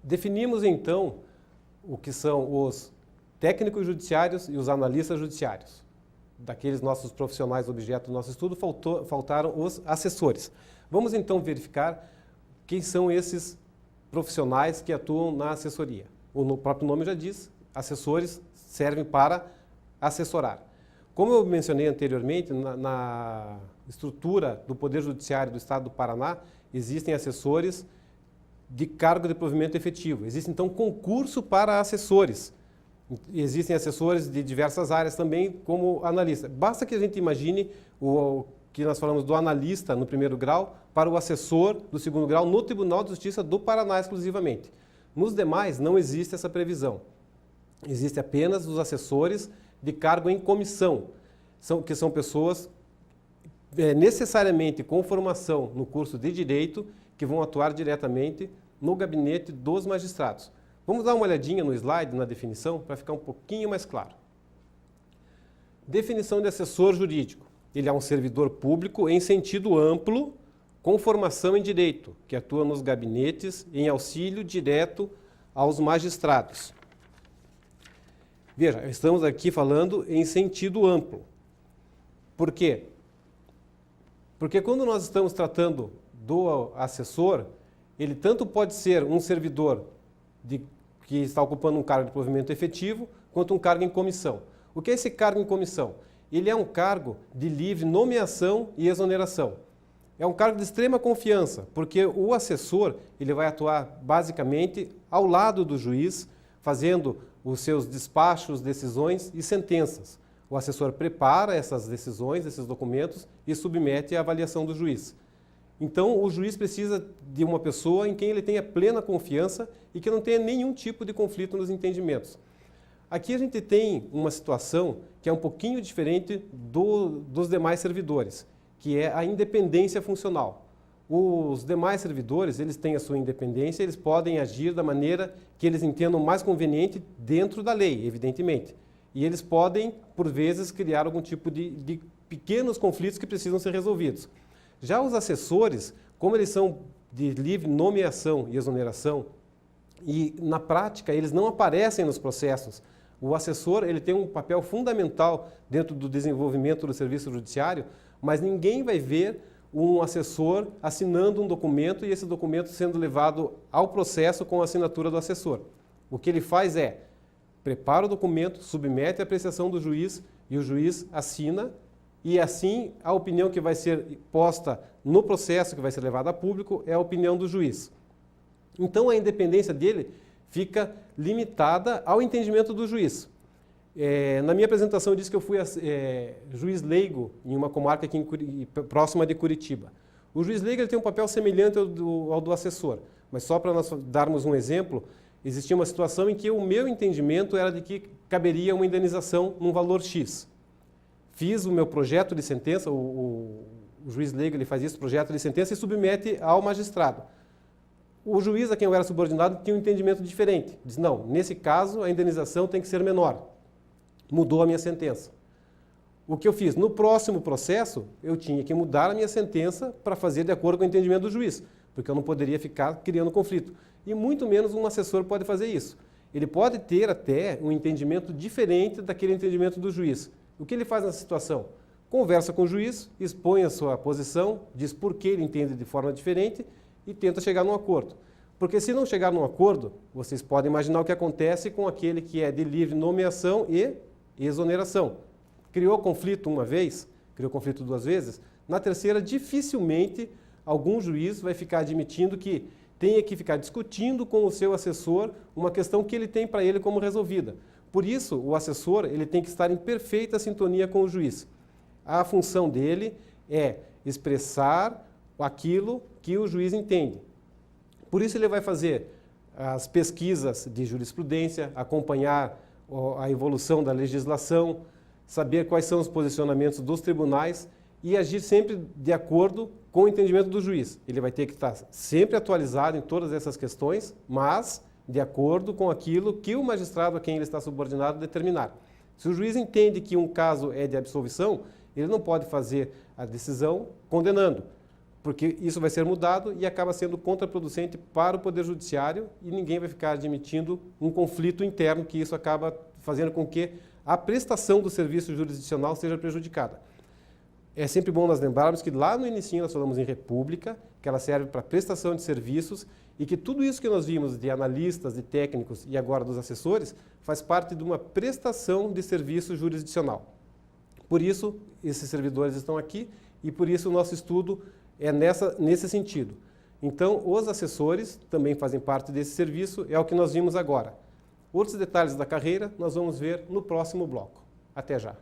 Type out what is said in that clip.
Definimos, então, o que são os técnicos judiciários e os analistas judiciários. Daqueles nossos profissionais objeto do nosso estudo, faltaram os assessores. Vamos, então, verificar quem são esses profissionais que atuam na assessoria. O próprio nome já diz, assessores servem para assessorar. Como eu mencionei anteriormente, na estrutura do Poder Judiciário do Estado do Paraná, existem assessores de cargo de provimento efetivo. Existe, então, concurso para assessores. Existem assessores de diversas áreas também, como analista. Basta que a gente imagine o que nós falamos do analista no primeiro grau para o assessor do segundo grau no Tribunal de Justiça do Paraná exclusivamente. Nos demais, não existe essa previsão. Existe apenas os assessores de cargo em comissão, que são pessoas necessariamente com formação no curso de Direito, que vão atuar diretamente no gabinete dos magistrados. Vamos dar uma olhadinha no slide, na definição, para ficar um pouquinho mais claro. Definição de assessor jurídico. Ele é um servidor público em sentido amplo, com formação em Direito, que atua nos gabinetes em auxílio direto aos magistrados. Veja, estamos aqui falando em sentido amplo. Por quê? Porque quando nós estamos tratando do assessor, ele tanto pode ser um servidor que está ocupando um cargo de provimento efetivo, quanto um cargo em comissão. O que é esse cargo em comissão? Ele é um cargo de livre nomeação e exoneração. É um cargo de extrema confiança, porque o assessor ele vai atuar basicamente ao lado do juiz, fazendo os seus despachos, decisões e sentenças. O assessor prepara essas decisões, esses documentos e submete à avaliação do juiz. Então, o juiz precisa de uma pessoa em quem ele tenha plena confiança e que não tenha nenhum tipo de conflito nos entendimentos. Aqui a gente tem uma situação que é um pouquinho diferente dos demais servidores, que é a independência funcional. Os demais servidores, eles têm a sua independência, eles podem agir da maneira que eles entendam mais conveniente dentro da lei, evidentemente. E eles podem, por vezes, criar algum tipo de pequenos conflitos que precisam ser resolvidos. Já os assessores, como eles são de livre nomeação e exoneração, e na prática eles não aparecem nos processos, o assessor ele tem um papel fundamental dentro do desenvolvimento do serviço judiciário, mas ninguém vai ver um assessor assinando um documento e esse documento sendo levado ao processo com a assinatura do assessor. O que ele faz é, prepara o documento, submete à apreciação do juiz e o juiz assina e assim a opinião que vai ser posta no processo que vai ser levado a público é a opinião do juiz. Então a independência dele fica limitada ao entendimento do juiz. Na minha apresentação eu disse que eu fui juiz leigo em uma comarca aqui próxima de Curitiba. O juiz leigo ele tem um papel semelhante ao do assessor, mas só para nós darmos um exemplo, existia uma situação em que o meu entendimento era de que caberia uma indenização num valor X. Fiz o meu projeto de sentença, o juiz leigo ele faz esse projeto de sentença e submete ao magistrado. O juiz a quem eu era subordinado tinha um entendimento diferente. Diz, não, nesse caso a indenização tem que ser menor. Mudou a minha sentença. O que eu fiz? No próximo processo, eu tinha que mudar a minha sentença para fazer de acordo com o entendimento do juiz, porque eu não poderia ficar criando conflito. E muito menos um assessor pode fazer isso. Ele pode ter até um entendimento diferente daquele entendimento do juiz. O que ele faz nessa situação? Conversa com o juiz, expõe a sua posição, diz por que ele entende de forma diferente e tenta chegar num acordo. Porque se não chegar num acordo, vocês podem imaginar o que acontece com aquele que é de livre nomeação e exoneração. Criou conflito uma vez, criou conflito duas vezes, na terceira dificilmente algum juiz vai ficar admitindo que tenha que ficar discutindo com o seu assessor uma questão que ele tem para ele como resolvida. Por isso, o assessor ele tem que estar em perfeita sintonia com o juiz. A função dele é expressar aquilo que o juiz entende. Por isso ele vai fazer as pesquisas de jurisprudência, acompanhar a evolução da legislação, saber quais são os posicionamentos dos tribunais e agir sempre de acordo com o entendimento do juiz. Ele vai ter que estar sempre atualizado em todas essas questões, mas de acordo com aquilo que o magistrado a quem ele está subordinado determinar. Se o juiz entende que um caso é de absolvição, ele não pode fazer a decisão condenando. porque isso vai ser mudado e acaba sendo contraproducente para o Poder Judiciário e ninguém vai ficar admitindo um conflito interno, que isso acaba fazendo com que a prestação do serviço jurisdicional seja prejudicada. É sempre bom nós lembrarmos que lá no início nós falamos em república, que ela serve para prestação de serviços e que tudo isso que nós vimos de analistas, de técnicos e agora dos assessores faz parte de uma prestação de serviço jurisdicional. Por isso, esses servidores estão aqui e por isso o nosso estudo é nesse sentido. Então, os assessores também fazem parte desse serviço, é o que nós vimos agora. Outros detalhes da carreira nós vamos ver no próximo bloco. Até já!